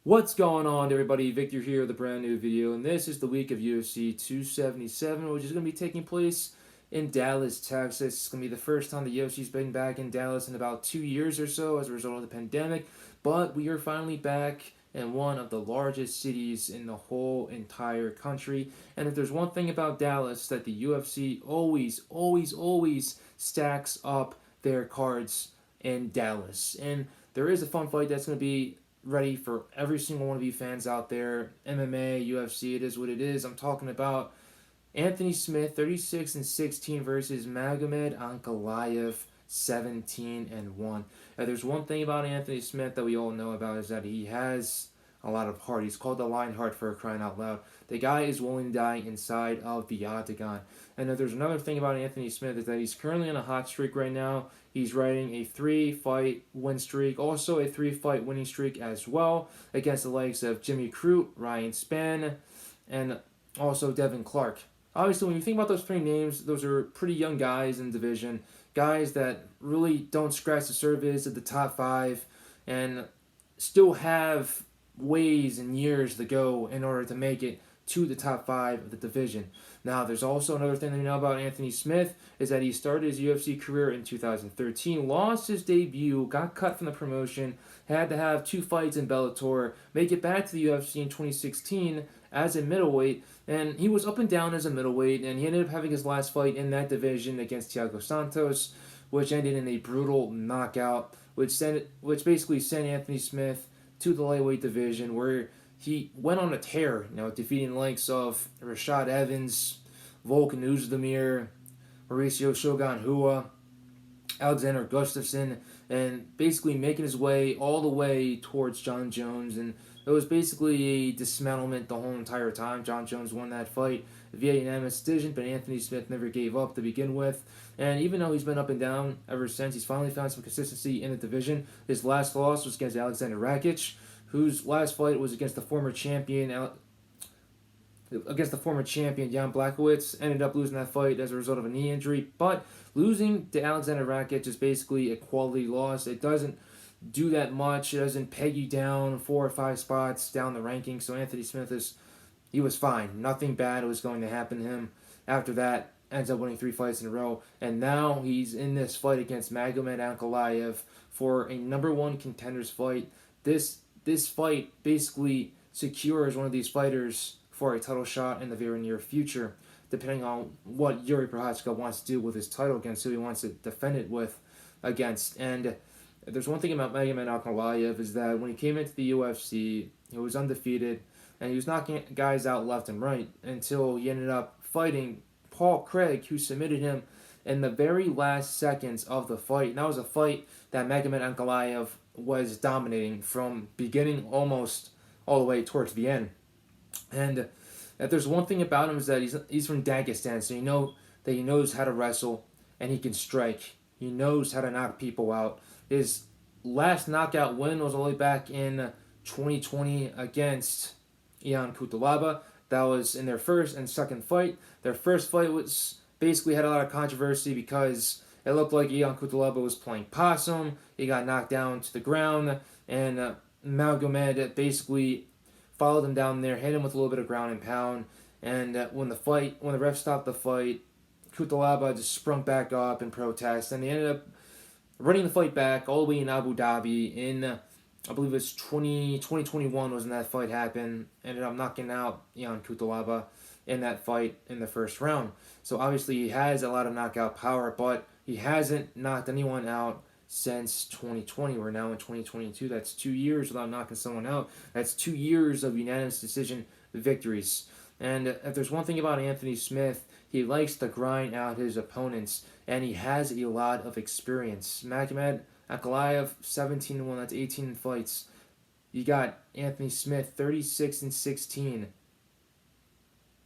What's going on, everybody? Victor here with a brand new video, and this is the week of UFC 277, which is going to be taking place in Dallas, Texas. It's going to be the first time the UFC's been back in Dallas in about 2 years or so as a result of the pandemic, but we are finally back in one of the largest cities in the whole entire country. And if there's one thing about Dallas that the UFC always stacks up their cards in Dallas. And there is a fun fight that's going to be ready for every single one of you fans out there. MMA, UFC, it is what it is. I'm talking about Anthony Smith, 36-16 versus Magomed Ankalaev, 17-1. Now, there's one thing about Anthony Smith that we all know about is that he has a lot of heart. He's called the Lionheart for crying out loud. The guy is willing to die inside of the octagon. And if there's another thing about Anthony Smith is that he's currently on a hot streak right now. He's riding a 3-fight win streak, also a 3-fight winning streak as well, against the likes of Jimmy Crute, Ryan Spann, and also Devin Clark. Obviously, when you think about those three names, those are pretty young guys in the division, guys that really don't scratch the surface of the top five and still have ways and years to go in order to make it to the top five of the division. Now, there's also another thing that you know about Anthony Smith is that he started his UFC career in 2013, lost his debut, got cut from the promotion, had to have 2 fights in Bellator, make it back to the UFC in 2016 as a middleweight, and he was up and down as a middleweight, and he ended up having his last fight in that division against Thiago Santos, which ended in a brutal knockout, which basically sent Anthony Smith to the lightweight division, where he went on a tear, defeating the likes of Rashad Evans, Volkan Oezdemir, Mauricio Shogun Rua, Alexander Gustafsson, and basically making his way all the way towards John Jones. And it was basically a dismantlement the whole entire time. John Jones won that fight via unanimous decision, but Anthony Smith never gave up to begin with. And even though he's been up and down ever since, he's finally found some consistency in the division. His last loss was against Alexander Rakic, whose last fight was against the former champion Jan Blachowicz. Ended up losing that fight as a result of a knee injury, but losing to Alexander Rakic is basically a quality loss. It doesn't do that much. It doesn't peg you down 4 or 5 spots down the rankings. So Anthony Smith he was fine. Nothing bad was going to happen to him. After that, ends up winning 3 fights in a row, and now he's in this fight against Magomed Ankalaev for a number one contenders fight. This fight basically secures one of these fighters for a title shot in the very near future, depending on what Yuri Prochazka wants to do with his title against who he wants to defend it with against. And there's one thing about Magomed Ankalaev is that when he came into the UFC, he was undefeated, and he was knocking guys out left and right until he ended up fighting Paul Craig, who submitted him in the very last seconds of the fight. And that was a fight that Magomed Ankalaev was dominating from beginning almost all the way towards the end. And if there's one thing about him is that he's from Dagestan, so you know that he knows how to wrestle and he can strike. He knows how to knock people out. His last knockout win was only back in 2020 against Ian Cutelaba. That was in their first and second fight. Their first fight was basically had a lot of controversy because it looked like Ian Cutelaba was playing possum. He got knocked down to the ground, and Magomed basically followed him down there, hit him with a little bit of ground and pound. And when the ref stopped the fight, Cutelaba just sprung back up in protest, and he ended up running the fight back all the way in Abu Dhabi in, I believe it was 2021 was when that fight happened. Ended up knocking out Ian Cutelaba in that fight in the first round. So obviously he has a lot of knockout power, but he hasn't knocked anyone out since 2020. We're now in 2022. That's 2 years without knocking someone out. That's 2 years of unanimous decision victories. And if there's one thing about Anthony Smith, he likes to grind out his opponents, and he has a lot of experience. Magomed Ankalaev, 17-1, that's 18 fights. You got Anthony Smith, 36-16.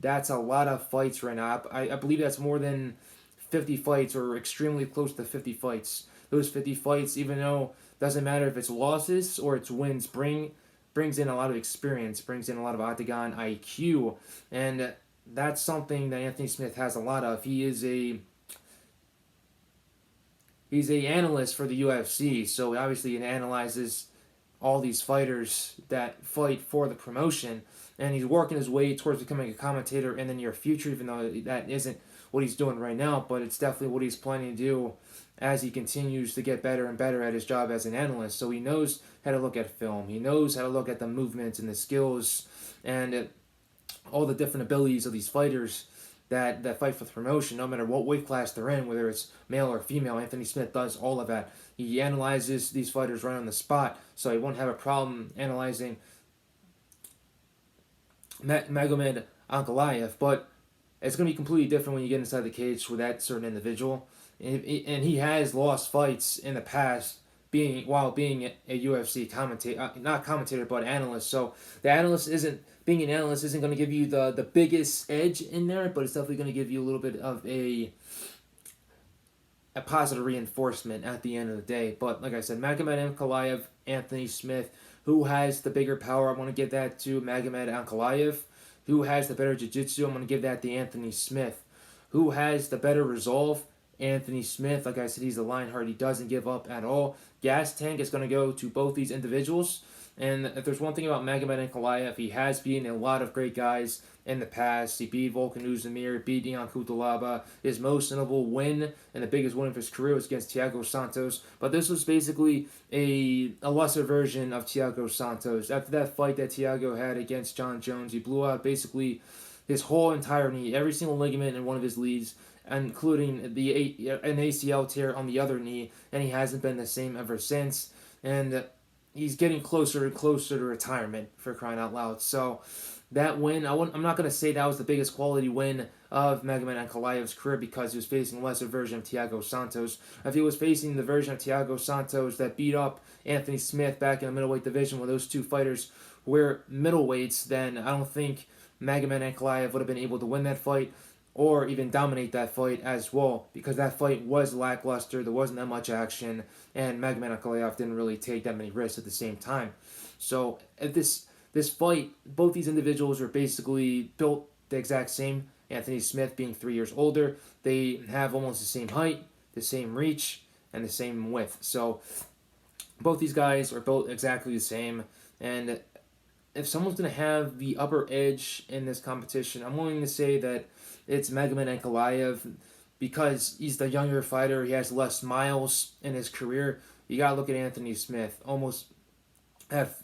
That's a lot of fights right now. I believe that's more than 50 fights, or extremely close to 50 fights. Those 50 fights, even though it doesn't matter if it's losses or it's wins, brings in a lot of experience, brings in a lot of octagon IQ, and that's something that Anthony Smith has a lot of. He's a analyst for the UFC, so obviously he analyzes all these fighters that fight for the promotion, and he's working his way towards becoming a commentator in the near future, even though that isn't what he's doing right now, but it's definitely what he's planning to do as he continues to get better and better at his job as an analyst. So he knows how to look at film, he knows how to look at the movements and the skills and all the different abilities of these fighters that fight for the promotion, no matter what weight class they're in, whether it's male or female. Anthony Smith does all of that. He analyzes these fighters right on the spot, so he won't have a problem analyzing Magomed Ankalaev, but it's going to be completely different when you get inside the cage with that certain individual. And he has lost fights in the past while being a UFC commentator, not commentator, but analyst. So the analyst isn't being an analyst isn't going to give you the biggest edge in there, but it's definitely going to give you a little bit of a positive reinforcement at the end of the day. But like I said, Magomed Ankalaev, Anthony Smith, who has the bigger power? I want to give that to Magomed Ankalaev. Who has the better jiu-jitsu? I'm going to give that to Anthony Smith. Who has the better resolve? Anthony Smith. Like I said, he's a Lionheart. He doesn't give up at all. Gas tank is going to go to both these individuals. And if there's one thing about Magomed Ankalaev, he has beaten a lot of great guys in the past. He beat Volkan Oezdemir, beat Ion Cutelaba. His most notable win and the biggest win of his career was against Thiago Santos. But this was basically a lesser version of Thiago Santos. After that fight that Thiago had against John Jones, he blew out basically his whole entire knee, every single ligament in one of his leads, including an ACL tear on the other knee, and he hasn't been the same ever since. And he's getting closer and closer to retirement, for crying out loud. So that win, I'm not going to say that was the biggest quality win of Magomed Ankalaev's career because he was facing a lesser version of Thiago Santos. If he was facing the version of Thiago Santos that beat up Anthony Smith back in the middleweight division where those two fighters were middleweights, then I don't think Magomed Ankalaev would have been able to win that fight or even dominate that fight as well, because that fight was lackluster, there wasn't that much action, and Magomed Ankalaev didn't really take that many risks at the same time. So at this fight, both these individuals were basically built the exact same. Anthony Smith being 3 years older, they have almost the same height, the same reach, and the same width. So both these guys are built exactly the same, and if someone's going to have the upper edge in this competition, I'm willing to say that it's Magomed Ankalaev because he's the younger fighter. He has less miles in his career. You got to look at Anthony Smith. Almost have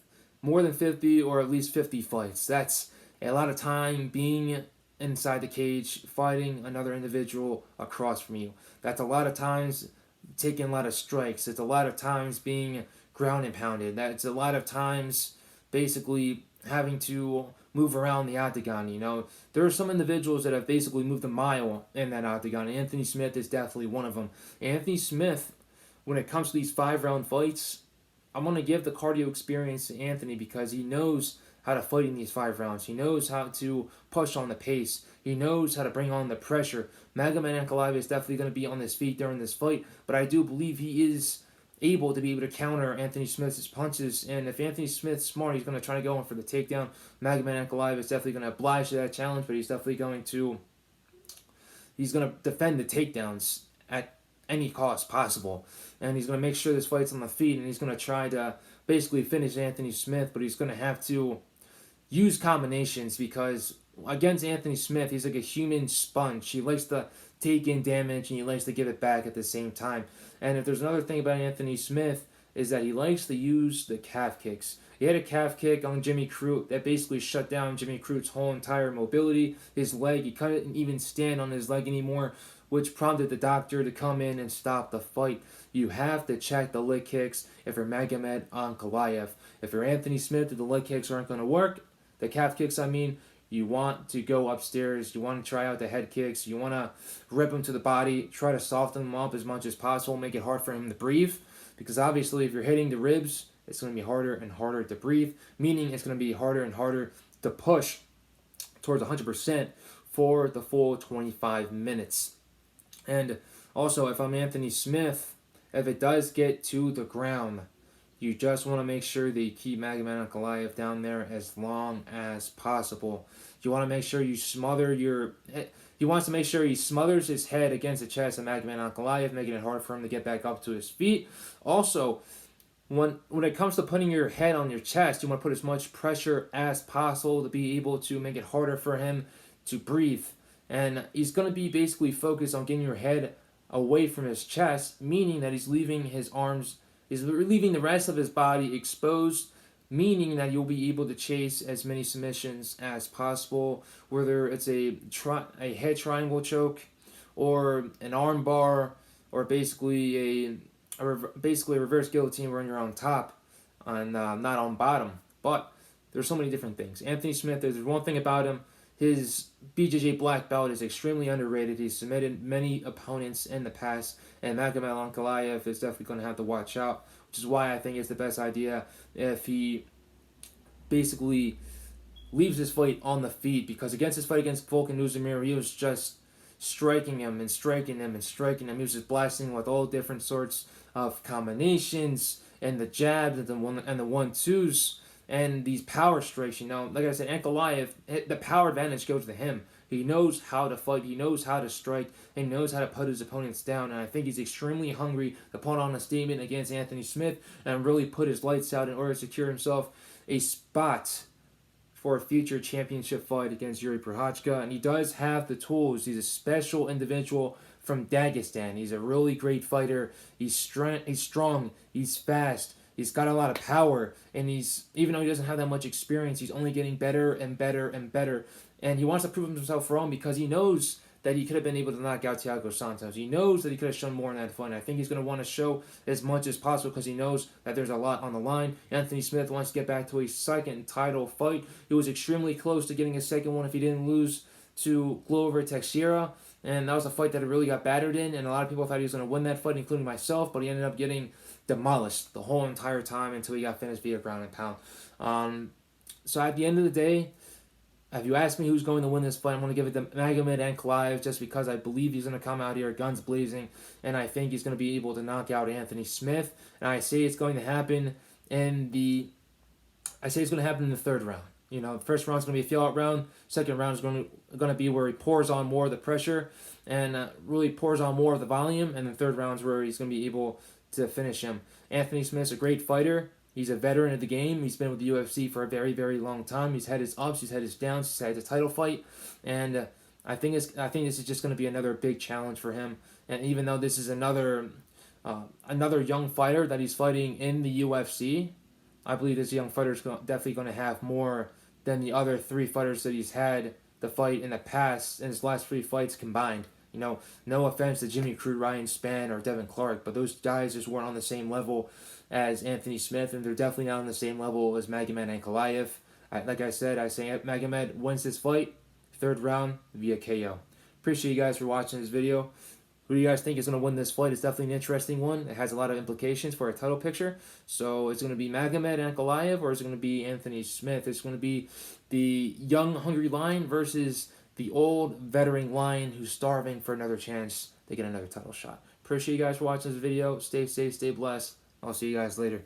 more than 50 or at least 50 fights. That's a lot of time being inside the cage, fighting another individual across from you. That's a lot of times taking a lot of strikes. It's a lot of times being ground and pounded. That's a lot of times basically having to move around the octagon. You know, there are some individuals that have basically moved a mile in that octagon. Anthony Smith is definitely one of them. Anthony Smith, when it comes to these 5-round fights, I'm going to give the cardio experience to Anthony because he knows how to fight in these 5 rounds. He knows how to push on the pace. He knows how to bring on the pressure. Magomed Ankalaev is definitely going to be on his feet during this fight, but I do believe he is able to be able to counter Anthony Smith's punches, and if Anthony Smith's smart, he's going to try to go in for the takedown. Magomed Ankalaev is definitely going to oblige to that challenge, but he's going to defend the takedowns at any cost possible, and he's going to make sure this fight's on the feet, and he's going to try to basically finish Anthony Smith, but he's going to have to use combinations because against Anthony Smith, he's like a human sponge. He likes to take in damage and he likes to give it back at the same time. And if there's another thing about Anthony Smith is that he likes to use the calf kicks. He had a calf kick on Jimmy Crute that basically shut down Jimmy Crute's whole entire mobility. His leg, he couldn't even stand on his leg anymore, which prompted the doctor to come in and stop the fight. You have to check the leg kicks if you're Magomed Ankalaev. If you're Anthony Smith, if the leg kicks aren't going to work, the calf kicks, you want to go upstairs, you want to try out the head kicks, you want to rip him to the body, try to soften him up as much as possible, make it hard for him to breathe, because obviously if you're hitting the ribs, it's going to be harder and harder to breathe, meaning it's going to be harder and harder to push towards 100% for the full 25 minutes. And also, if I'm Anthony Smith, if it does get to the ground, you just want to make sure that you keep Magomed Ankalaev down there as long as possible. You want to make sure you smother He wants to make sure he smothers his head against the chest of Magomed Ankalaev, making it hard for him to get back up to his feet. Also, when it comes to putting your head on your chest, you want to put as much pressure as possible to be able to make it harder for him to breathe. And he's going to be basically focused on getting your head away from his chest, meaning that he's leaving his arms, he's leaving the rest of his body exposed, meaning that you'll be able to chase as many submissions as possible, whether it's a head triangle choke or an arm bar or basically basically a reverse guillotine when you're on top and not on bottom. But there's so many different things. Anthony Smith, there's one thing about him. His BJJ black belt is extremely underrated. He's submitted many opponents in the past, and Magomed Ankalaev is definitely going to have to watch out, which is why I think it's the best idea if he basically leaves this fight on the feet, because against his fight against Volkan Oezdemir, he was just striking him and striking him and striking him. He was just blasting with all different sorts of combinations and the jabs and the 1-2s and these power strikes. Like I said, Ankalaev, the power advantage goes to him. He knows how to fight. He knows how to strike. He knows how to put his opponents down. And I think he's extremely hungry to put on a statement against Anthony Smith and really put his lights out in order to secure himself a spot for a future championship fight against Yuri Prochazka. And he does have the tools. He's a special individual from Dagestan. He's a really great fighter. He's strong. He's fast. He's got a lot of power. And even though he doesn't have that much experience, he's only getting better and better and better. And he wants to prove himself wrong because he knows that he could have been able to knock out Thiago Santos. He knows that he could have shown more in that fight. And I think he's going to want to show as much as possible because he knows that there's a lot on the line. Anthony Smith wants to get back to a second title fight. He was extremely close to getting a second one if he didn't lose to Glover Teixeira. And that was a fight that he really got battered in. And a lot of people thought he was going to win that fight, including myself. But he ended up getting demolished the whole entire time until he got finished via ground and pound. So at the end of the day, if you ask me who's going to win this fight, I'm going to give it to Magomed Ankalaev just because I believe he's going to come out here guns blazing, and I think he's going to be able to knock out Anthony Smith. And I say it's going to happen in the third round. The first round's going to be a feel-out round. Second round is going to be where he pours on more of the pressure and really pours on more of the volume. And the third round's where he's going to be able to finish him. Anthony Smith's a great fighter. He's a veteran of the game. He's been with the UFC for a very, very long time. He's had his ups, he's had his downs, he's had his title fight, and I think this is just going to be another big challenge for him. And even though this is another young fighter that he's fighting in the UFC, I believe this young fighter is definitely going to have more than the other three fighters that he's had to fight in the past in his last three fights combined. No offense to Jimmy Crute, Ryan Spann, or Devin Clark, but those guys just weren't on the same level as Anthony Smith, and they're definitely not on the same level as Magomed Ankalaev. Like I said, I say Magomed wins this fight, third round via KO. Appreciate you guys for watching this video. Who do you guys think is going to win this fight? It's definitely an interesting one. It has a lot of implications for a title picture. So it's going to be Magomed Ankalaev, or is it going to be Anthony Smith? It's going to be the young, hungry lion versus the old, veteran lion who's starving for another chance to get another title shot. Appreciate you guys for watching this video. Stay safe, stay blessed. I'll see you guys later.